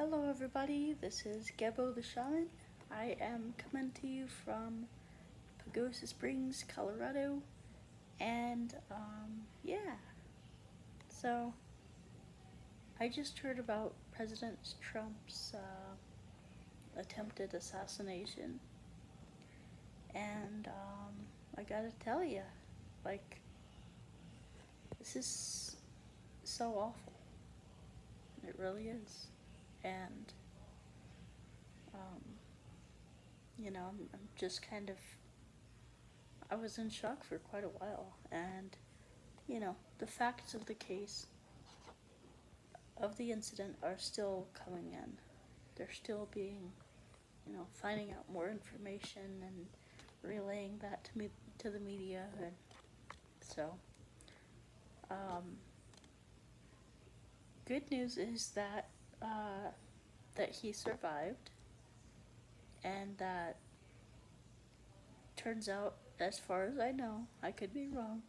Hello everybody, this is Gebo the Shaman. I am coming to you from Pagosa Springs, Colorado, and yeah. So, I just heard about President Trump's attempted assassination, and I gotta tell you, like, this is so awful. It really is. And, um, I'm just kind of I was in shock for quite a while, and the facts of the case of the incident are still coming in. They're still being, finding out more information and relaying that to the media, and so um, good news is that he survived, and that turns out, as far as I know, I could be wrong,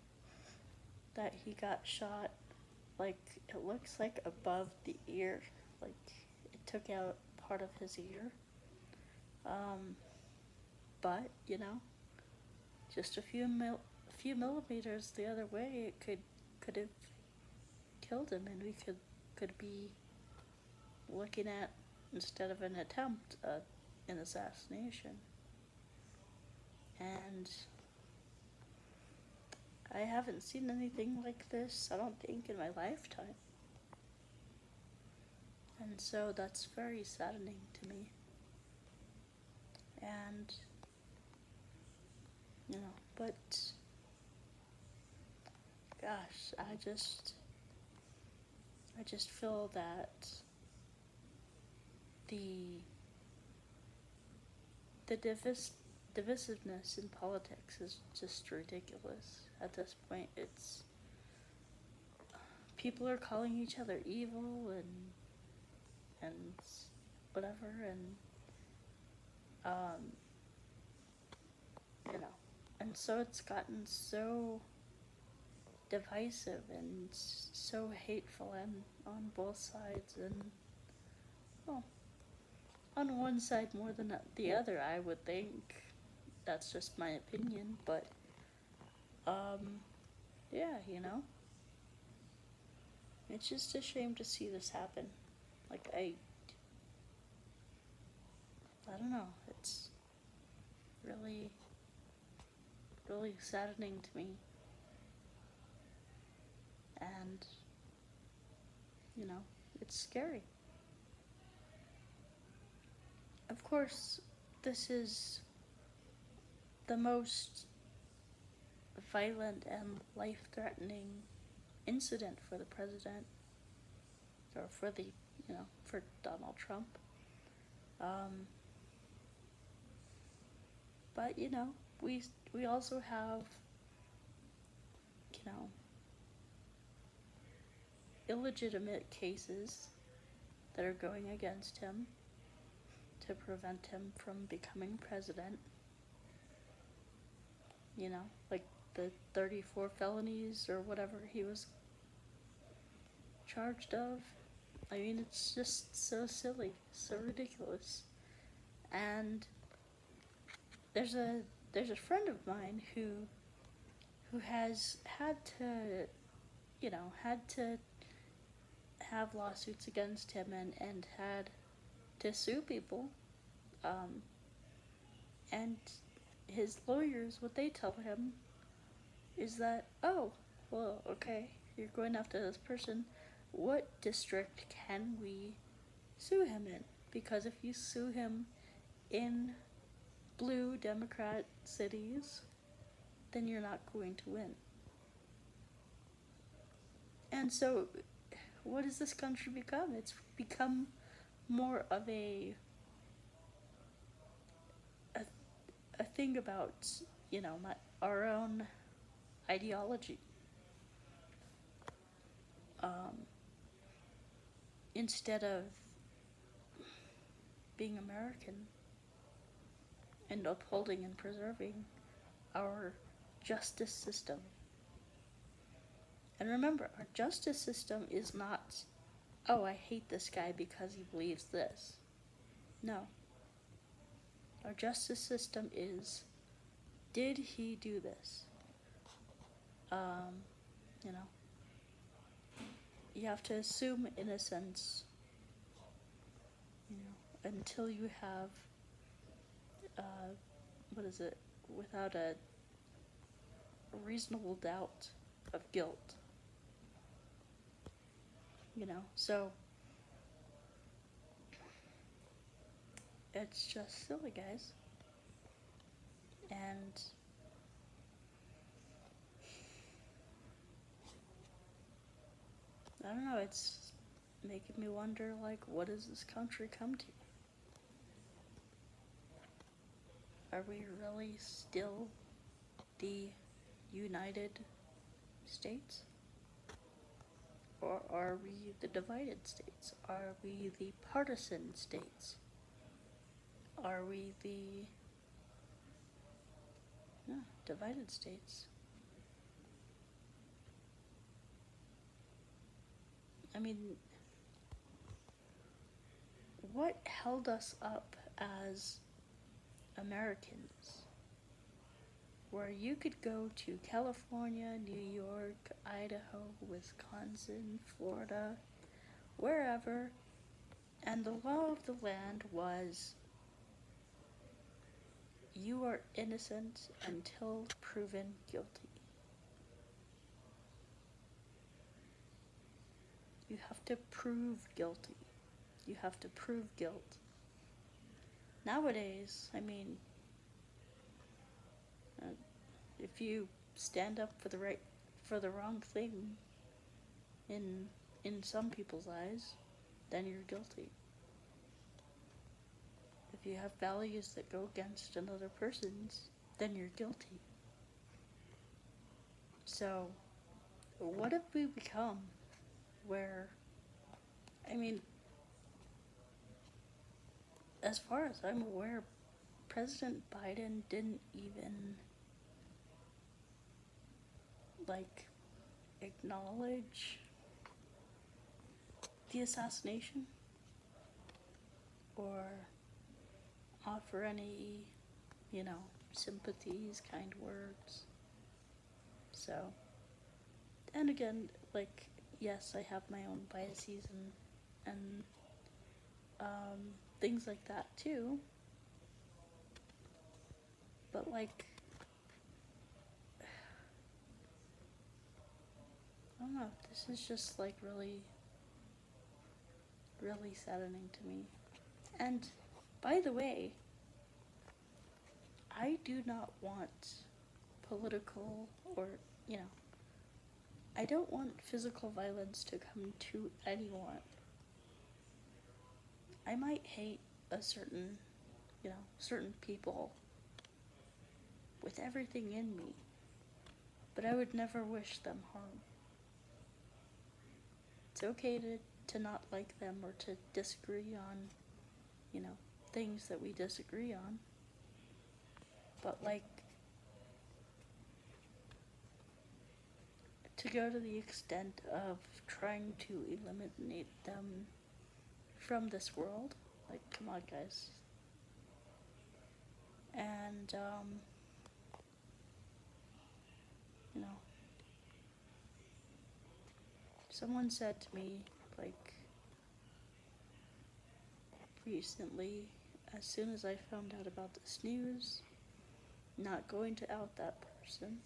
that he got shot, like, it looks like above the ear, like it took out part of his ear. Um, but just a few millimeters the other way, it could have killed him, and we could be looking at, instead of an attempt, an assassination. And I haven't seen anything like this, I don't think, in my lifetime. And so that's very saddening to me. And, but gosh, I just feel that the the divisiveness in politics is just ridiculous. At this point, it's people are calling each other evil and whatever, and um, you know, and so it's gotten so divisive and so hateful, and on both sides, and well, on one side more than the other, I would think. That's just my opinion, but yeah, it's just a shame to see this happen. Like, I don't know. It's really, really saddening to me. And, it's scary. Of course, this is the most violent and life-threatening incident for the president, or for Donald Trump. But we also have you know illegitimate cases that are going against him to prevent him from becoming president. Like the 34 felonies or whatever he was charged of. I mean, it's just so silly, so ridiculous. And there's a friend of mine who has had to have lawsuits against him, and had to sue people. And his lawyers, what they tell him is that, oh, well, okay, you're going after this person. What district can we sue him in? Because if you sue him in blue Democrat cities, then you're not going to win. And so, what has this country become? It's become more of a thing about, our own ideology. Instead of being American and upholding and preserving our justice system. And remember, our justice system is not oh, I hate this guy because he believes this. No. Our justice system is, did he do this? You know, you have to assume innocence, you know, until you have, what is it, without a reasonable doubt of guilt. You know, so it's just silly, guys. And I don't know, it's making me wonder, like, what does this country come to? Are we really still the United States? Or are we the divided states? Are we the partisan states? Are we the divided states? I mean, what held us up as Americans? Where you could go to California, New York, Idaho, Wisconsin, Florida, wherever, and the law of the land was, you are innocent until proven guilty. You have to prove guilty. You have to prove guilt. Nowadays, I mean, if you stand up for the wrong thing in some people's eyes, then you're guilty. If you have values that go against another person's, then you're guilty. So, what have we become where, I mean, as far as I'm aware, President Biden didn't even, like, acknowledge the assassination or offer any, you know, sympathies, kind words. So, and again, like, yes, I have my own biases and things like that too. But, like, I don't know, this is just, like, really, really saddening to me. And, by the way, I do not want political or, you know, I don't want physical violence to come to anyone. I might hate a certain, you know, certain people with everything in me, but I would never wish them harm. It's okay to not like them or to disagree on, you know, things that we disagree on, but, like, to go to the extent of trying to eliminate them from this world, like, come on, guys. And, you know, someone said to me, like, recently, as soon as I found out about this news, not going to out that person,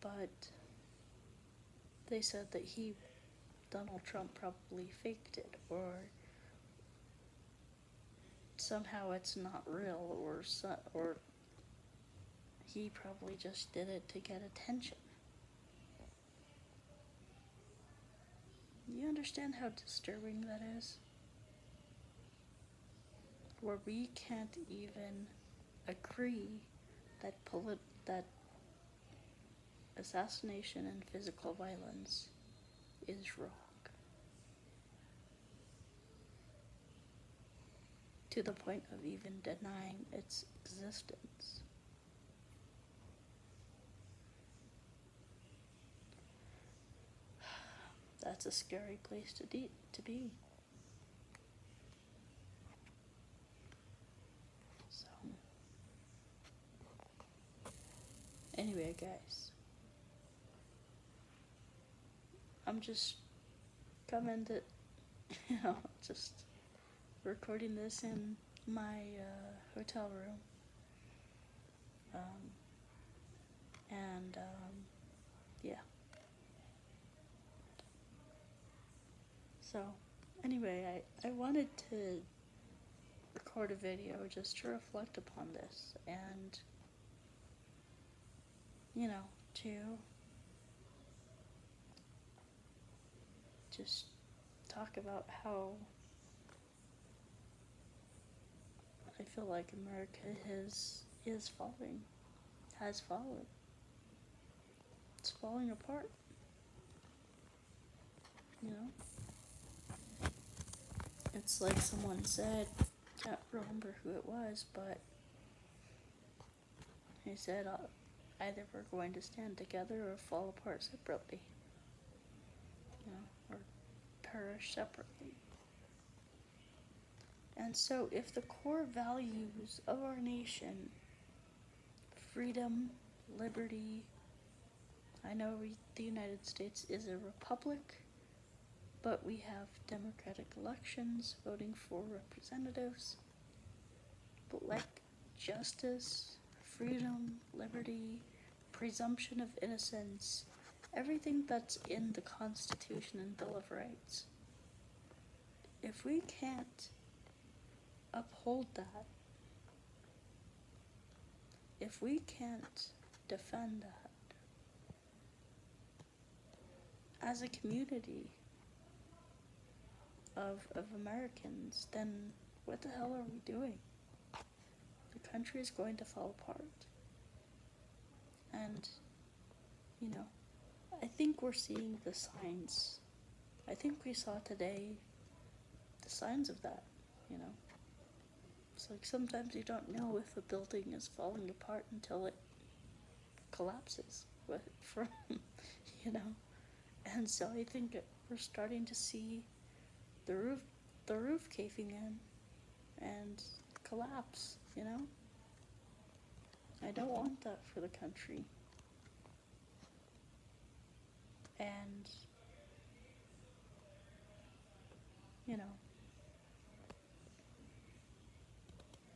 but they said that Donald Trump probably faked it, or somehow it's not real, or he probably just did it to get attention. You understand how disturbing that is? Where we can't even agree that that assassination and physical violence is wrong. To the point of even denying its existence. that's a scary place to be. So, anyway, guys, I'm just coming to, just recording this in my hotel room. Yeah. So, anyway, I wanted to record a video just to reflect upon this and, to just talk about how I feel like America has fallen. It's falling apart. It's like someone said, can't remember who it was, but he said either we're going to stand together or fall apart separately, or perish separately. And so if the core values of our nation, freedom, liberty, I know the United States is a republic, but we have democratic elections, voting for representatives, but like justice, freedom, liberty, presumption of innocence, everything that's in the Constitution and Bill of Rights, if we can't uphold that, if we can't defend that as a community of Americans, then what the hell are we doing? The country is going to fall apart. And, I think we're seeing the signs. I think we saw today the signs of that, It's like sometimes you don't know if a building is falling apart until it collapses from, And so I think we're starting to see the roof caving in and collapse, I don't want that for the country. And,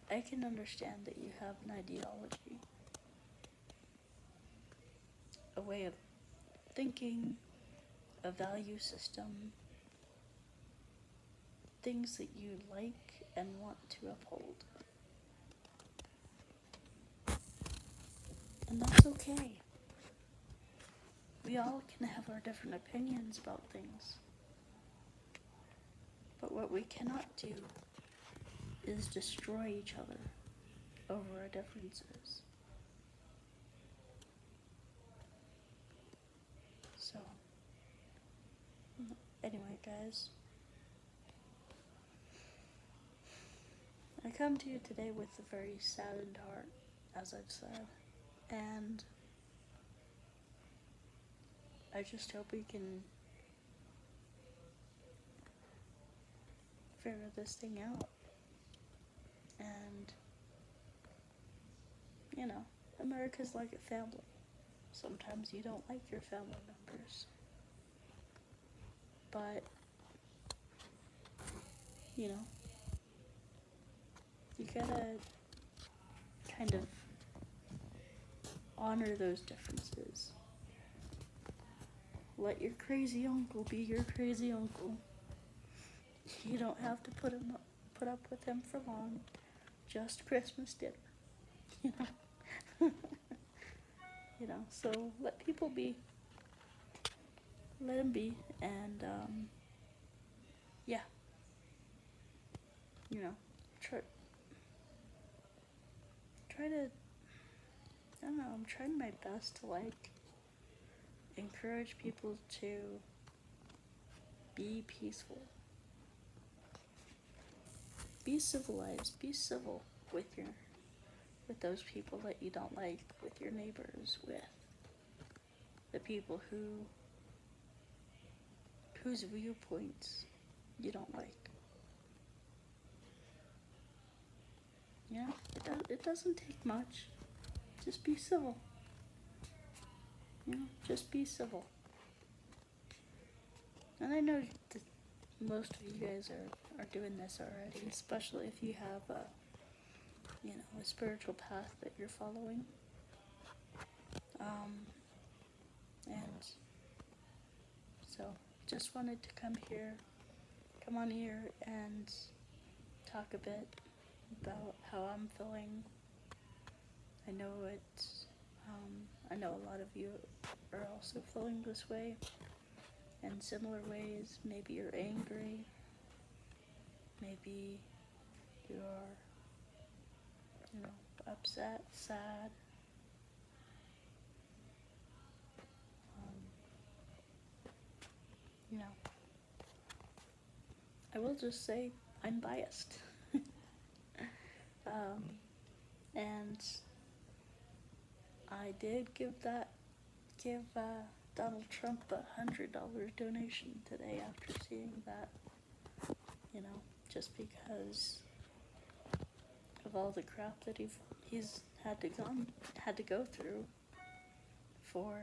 I can understand that you have an ideology, a way of thinking, a value system, things that you like and want to uphold. And that's okay. We all can have our different opinions about things. But what we cannot do is destroy each other over our differences. So, anyway, guys, I come to you today with a very saddened heart, as I've said, and I just hope we can figure this thing out. And, America's like a family. Sometimes you don't like your family members. But, you gotta kind of honor those differences. Let your crazy uncle be your crazy uncle. You don't have to put up with him for long. Just Christmas dinner. So let people be. Let them be. And, try to, I don't know, I'm trying my best to, encourage people to be peaceful. Be civilized. Be civil with those people that you don't like, with your neighbors, with the people who whose viewpoints you don't like. Yeah, it doesn't take much. Just be civil. You know, just be civil. And I know that most of you guys are doing this already, especially if you have a spiritual path that you're following. And so just wanted to come on here and talk a bit about how I'm feeling. I know I know a lot of you are also feeling this way in similar ways. Maybe you're angry. Maybe you're, upset, sad. You know, I will just say I'm biased. And I did give Donald Trump $100 donation today after seeing that, just because of all the crap that he's had to go through for,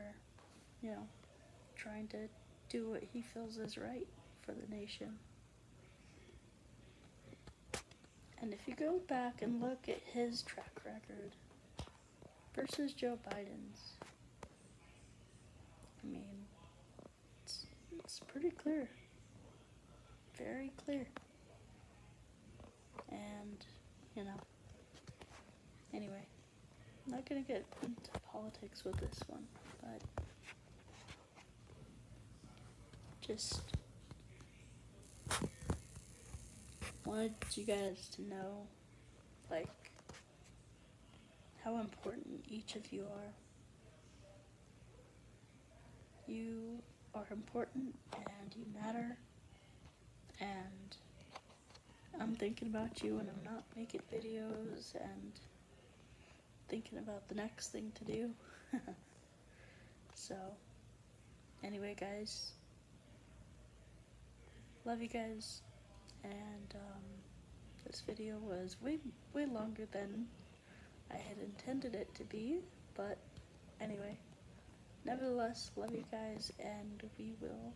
trying to do what he feels is right for the nation. And if you go back and look at his track record versus Joe Biden's, I mean, it's pretty clear. Very clear. And, anyway, I'm not going to get into politics with this one, but just wanted you guys to know, how important each of you are. You are important and you matter, and I'm thinking about you when I'm not making videos and thinking about the next thing to do. So, anyway, guys, love you guys, and this video was way longer than I had intended it to be, but anyway, nevertheless, love you guys, and we will